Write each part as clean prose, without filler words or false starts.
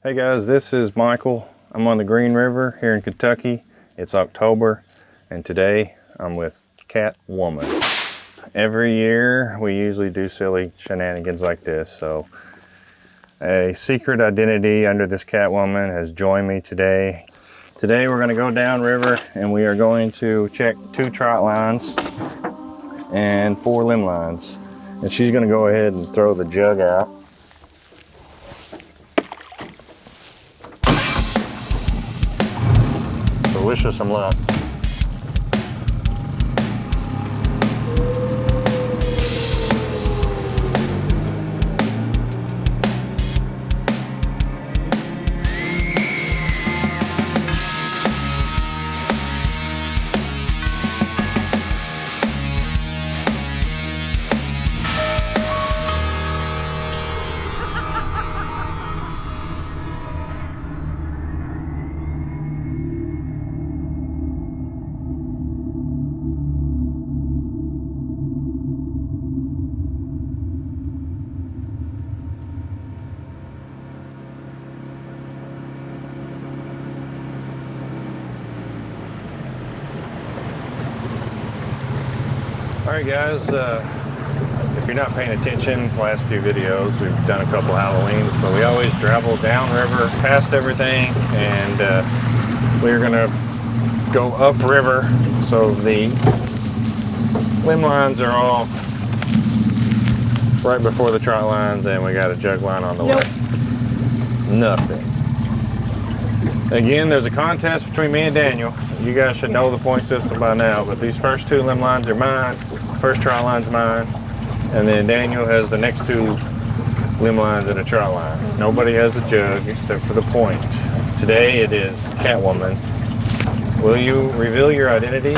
Hey guys, this is Michael. I'm on the Green River here in Kentucky. It's October, and today I'm with Catwoman. Every year we usually do silly shenanigans like this, so a secret identity under this Catwoman has joined me today. Today we're going to go down river and we are going to check 2 trot lines and 4 limb lines. And she's going to go ahead and throw the jug out. So wish her some luck. Alright guys, if you're not paying attention, last few videos we've done a couple Halloweens, but we always travel downriver past everything, and we're gonna go upriver, so the limb lines are all right before the trot lines, and we got a jug line on the way. Nothing. Again, there's a contest between me and Daniel. You guys should know the point system by now, but these first 2 limb lines are mine. First trot line's mine, and then Daniel has the next 2 limb lines and a trot line. Nobody has a jug except for the point. Today it is Catwoman. Will you reveal your identity?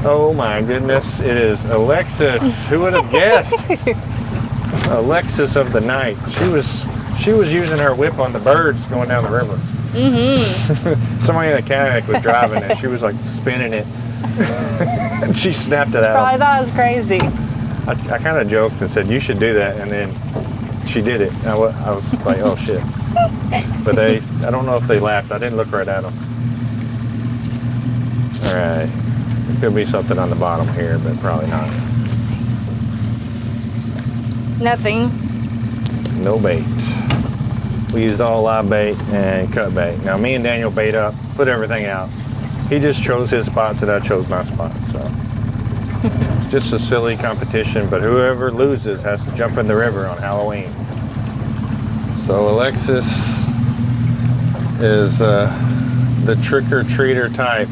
Oh my goodness, it is Alexis. Who would have guessed? Alexis of the night. She was using her whip on the birds going down the river. Somebody in a kayak was driving it. She was like spinning it. And she snapped it out. Probably thought it was crazy. I kind of joked and said, you should do that. And then she did it. I was like, oh shit. But I don't know if they laughed. I didn't look right at them. All right. There could be something on the bottom here, but probably not. Nothing. No bait. We used all live bait and cut bait. Now me and Daniel bait up, put everything out. He just chose his spots and I chose my spot, so. Just a silly competition, but whoever loses has to jump in the river on Halloween. So Alexis is the trick-or-treater type.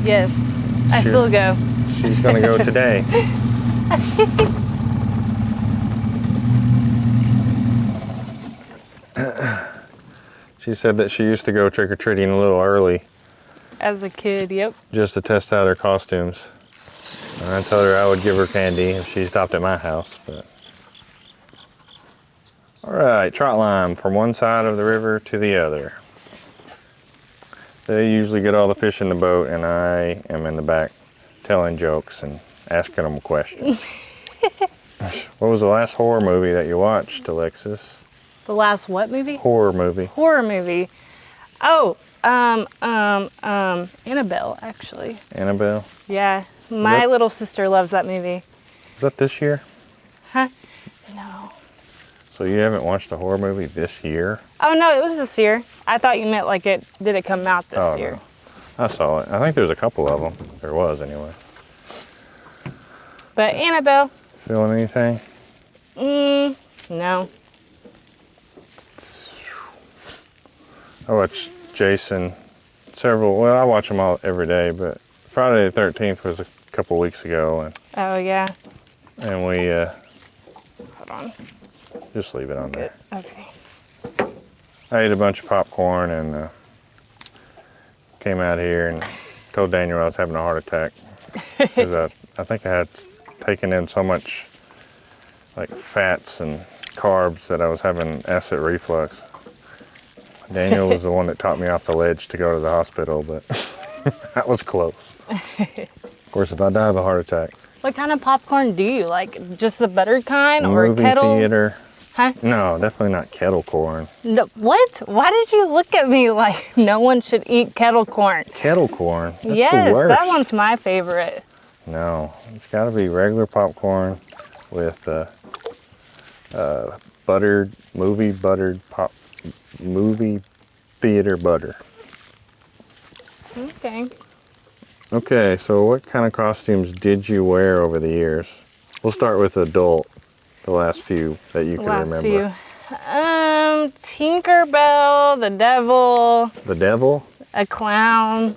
Yes, I still go. She's gonna go today. She said that she used to go trick-or-treating a little early. As a kid, yep. Just to test out her costumes. And I told her I would give her candy if she stopped at my house. But alright, trot line from one side of the river to the other. They usually get all the fish in the boat, and I am in the back telling jokes and asking them questions. What was the last horror movie that you watched, Alexis? The last what movie? Horror movie. Horror movie. Oh, Annabelle, actually. Annabelle? Yeah, my little sister loves that movie. Is that this year? Huh? No. So you haven't watched a horror movie this year? Oh no, it was this year. I thought you meant like did it come out this year? No. I saw it. I think there's a couple of them. There was anyway. But Annabelle. Feeling anything? No. I watch Jason well, I watch them all every day, but Friday the 13th was a couple weeks ago. And oh yeah. And we, hold on. Just leave it on there. Okay. I ate a bunch of popcorn and came out here and told Daniel I was having a heart attack. Because I think I had taken in so much like fats and carbs that I was having acid reflux. Daniel was the one that taught me off the ledge to go to the hospital, but that was close. Of course, if I die of a heart attack. What kind of popcorn do you like? Just the buttered kind or movie kettle? Theater. Huh? No, definitely not kettle corn. No, what? Why did you look at me like no one should eat kettle corn? Kettle corn? That's Yes, the worst. that one's my favorite. No, it's got to be regular popcorn with buttered, movie theater butter. Okay. Okay, so what kind of costumes did you wear over the years? We'll start with adult, the last few that you can remember. Tinkerbell, the devil, The devil? a clown,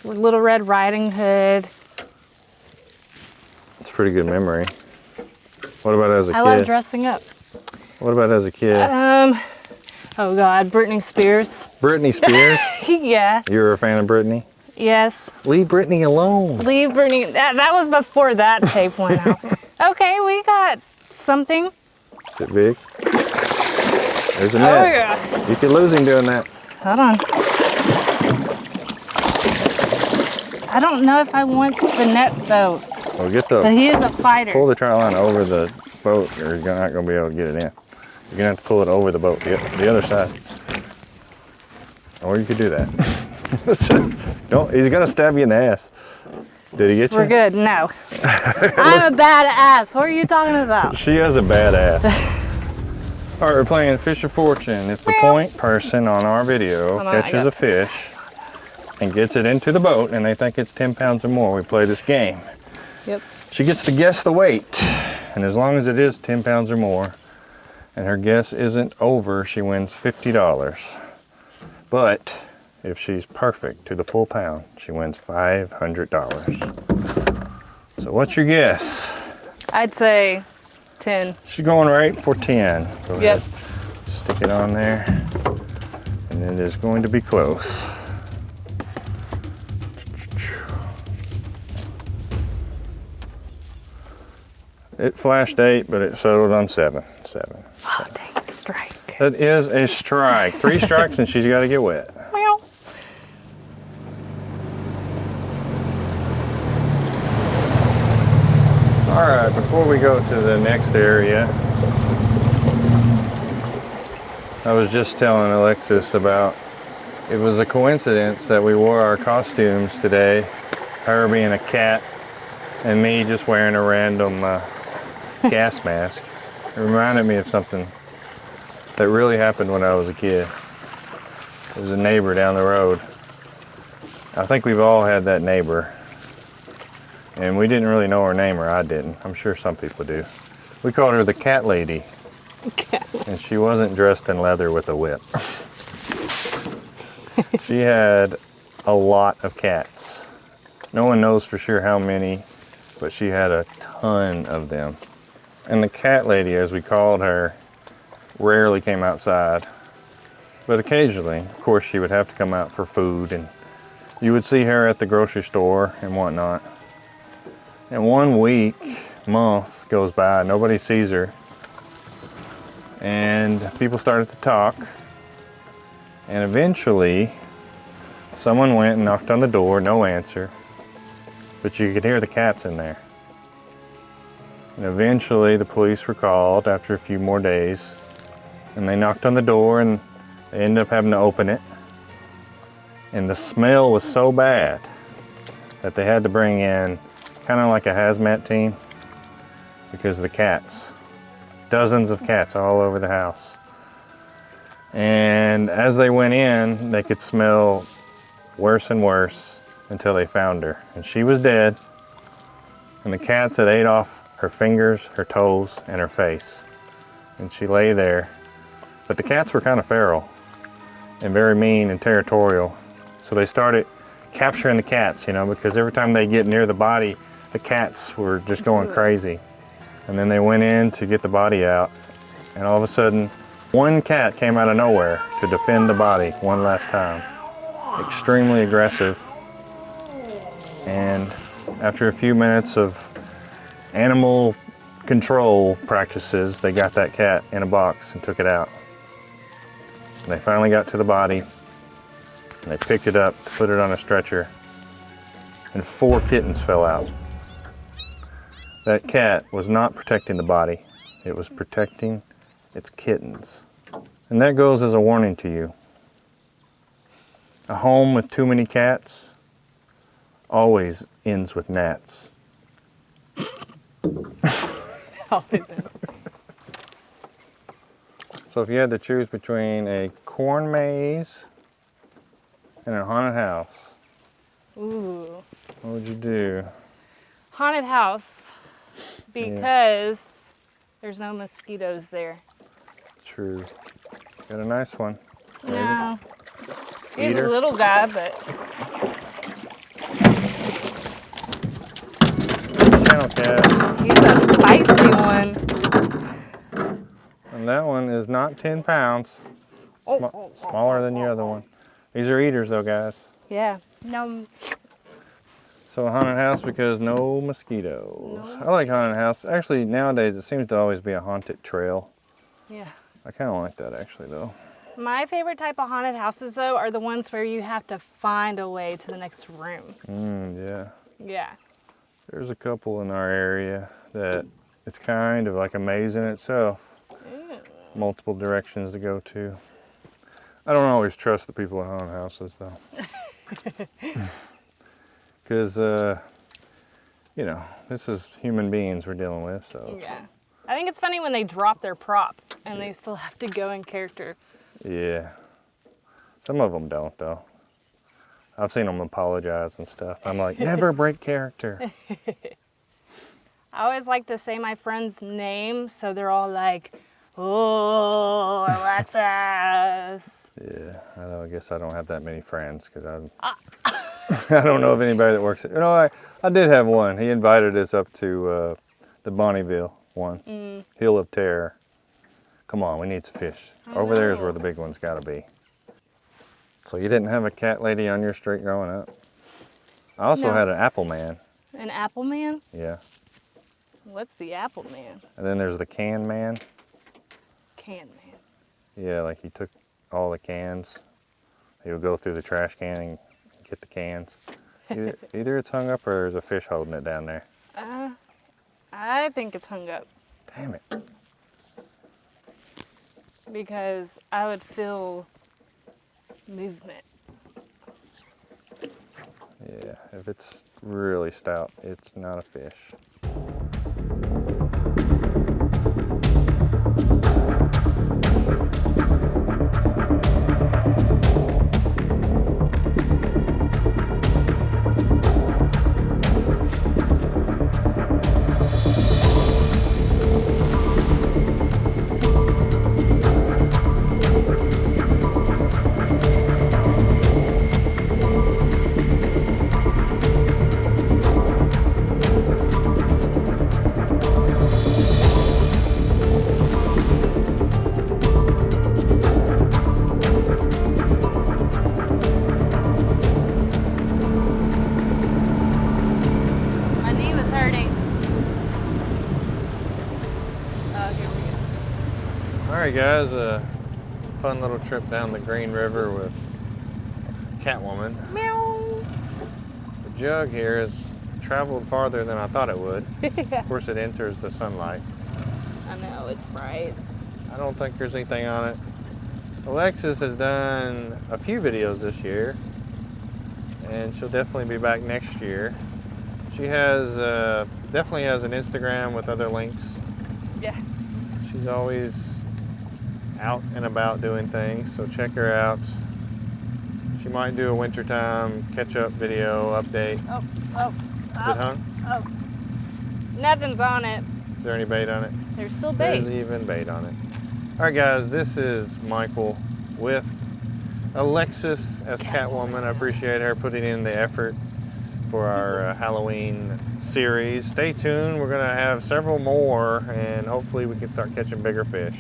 Little Red Riding Hood. It's a pretty good memory. What about as a kid? I love dressing up. What about as a kid? Oh God, Britney Spears. Britney Spears? Yeah, You were a fan of Britney? yes. Leave Britney alone. Leave Britney. That was before that tape went out. Okay, we got something. Is it big? There's a Oh net. yeah. You could lose him doing that. Hold on. I don't know if I want the net though. Well, get But the he is a fighter. pull the trot line over the boat, or you're not going to be able to get it in. You're gonna have to pull it over the boat, the other side. Or you could do that. Don't. He's gonna stab you in the ass. Did he get you? We're good. No. I'm a badass. What are you talking about? She has a bad ass. All right, we're playing Fish of Fortune. If the point person on our video Hold on, I catches got- a fish and gets it into the boat and they think it's 10 pounds or more, we play this game. Yep. She gets to guess the weight. And as long as it is 10 pounds or more, and her guess isn't over, she wins $50. But if she's perfect to the full pound, she wins $500. So what's your guess? I'd say 10. She's going right for 10. Go Yep. ahead, stick it on there, and it is going to be close. It flashed 8, but it settled on 7. Oh, dang, strike. That is a strike. 3 strikes and she's got to get wet. Meow. All right, before we go to the next area, I was just telling Alexis about, it was a coincidence that we wore our costumes today, her being a cat and me just wearing a random gas mask. It reminded me of something that really happened when I was a kid. There was a neighbor down the road. I think we've all had that neighbor. And we didn't really know her name, or I didn't. I'm sure some people do. We called her the cat lady. And she wasn't dressed in leather with a whip. She had a lot of cats. No one knows for sure how many, but she had a ton of them. And the cat lady, as we called her, rarely came outside. But occasionally, of course, she would have to come out for food, and you would see her at the grocery store and whatnot. And 1 week, month goes by, nobody sees her. And people started to talk. And eventually, someone went and knocked on the door, no answer. But you could hear the cats in there. And eventually the police were called after a few more days. And they knocked on the door and they ended up having to open it. And the smell was so bad that they had to bring in kind of like a hazmat team, because of the cats. Dozens of cats all over the house. And as they went in, they could smell worse and worse until they found her. And she was dead. And the cats had ate off her fingers, her toes, and her face. And she lay there. But the cats were kind of feral and very mean and territorial. So they started capturing the cats, you know, because every time they get near the body, the cats were just going crazy. And then they went in to get the body out. And all of a sudden, one cat came out of nowhere to defend the body one last time. Extremely aggressive. And after a few minutes of animal control practices, they got that cat in a box and took it out. And they finally got to the body, and they picked it up, put it on a stretcher, and 4 kittens fell out. That cat was not protecting the body. It was protecting its kittens. And that goes as a warning to you. A home with too many cats always ends with gnats. Always is. So if you had to choose between a corn maze and a haunted house, Ooh. what would you do? Haunted house, because there's no mosquitoes there. True. Got a nice one. No. He's Eater? a little guy, but Channel cat. he's a feisty one. And that one is not 10 pounds. Smaller than the other one. These are eaters though, guys. Yeah. No. So a haunted house because no mosquitoes. No I like haunted house. Actually, nowadays it seems to always be a haunted trail. Yeah. I kind of like that actually though. My favorite type of haunted houses, though, are the ones where you have to find a way to the next room. Yeah. Yeah. There's a couple in our area that it's kind of like a maze in itself. Multiple directions to go to. I don't always trust the people in haunted houses though. Because, you know, this is human beings we're dealing with, so. Yeah. I think it's funny when they drop their prop and they still have to go in character. Yeah. Some of them don't though. I've seen them apologize and stuff. I'm like, never break character. I always like to say my friend's name, so they're all like, oh, Alexis. Yeah, I know. I guess I don't have that many friends because I don't know of anybody that works. You know, I did have one. He invited us up to the Bonneville one, Hill of Terror. Come on, we need some fish. Over there is where the big ones got to be. So you didn't have a cat lady on your street growing up? I also had an apple man. An apple man? Yeah. What's the apple man? And then there's the can man. Can man. Yeah, like he took all the cans. He would go through the trash can and get the cans. Either it's hung up or there's a fish holding it down there. I think it's hung up. Damn it. Because I would feel movement. Yeah, if it's really stout, it's not a fish. My knee was hurting. Oh, here we go. All right, guys, a fun little trip down the Green River with Catwoman. Meow. The jug here has traveled farther than I thought it would. Yeah. Of course, it enters the sunlight. I know, it's bright. I don't think there's anything on it. Alexis has done a few videos this year, and she'll definitely be back next year. She has definitely has an Instagram with other links. Yeah. She's always out and about doing things, so check her out. She might do a wintertime catch-up video update. Oh, Is it hung? oh. Nothing's on it. Is there any bait on it? There's still bait. There's even bait on it. All right, guys, this is Michael with Alexis as Catwoman. I appreciate her putting in the effort for our Halloween series. Stay tuned. We're going to have several more, and hopefully we can start catching bigger fish.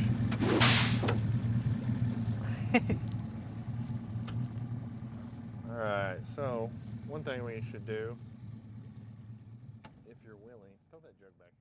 All right, so one thing we should do, if you're willing, throw that jug back.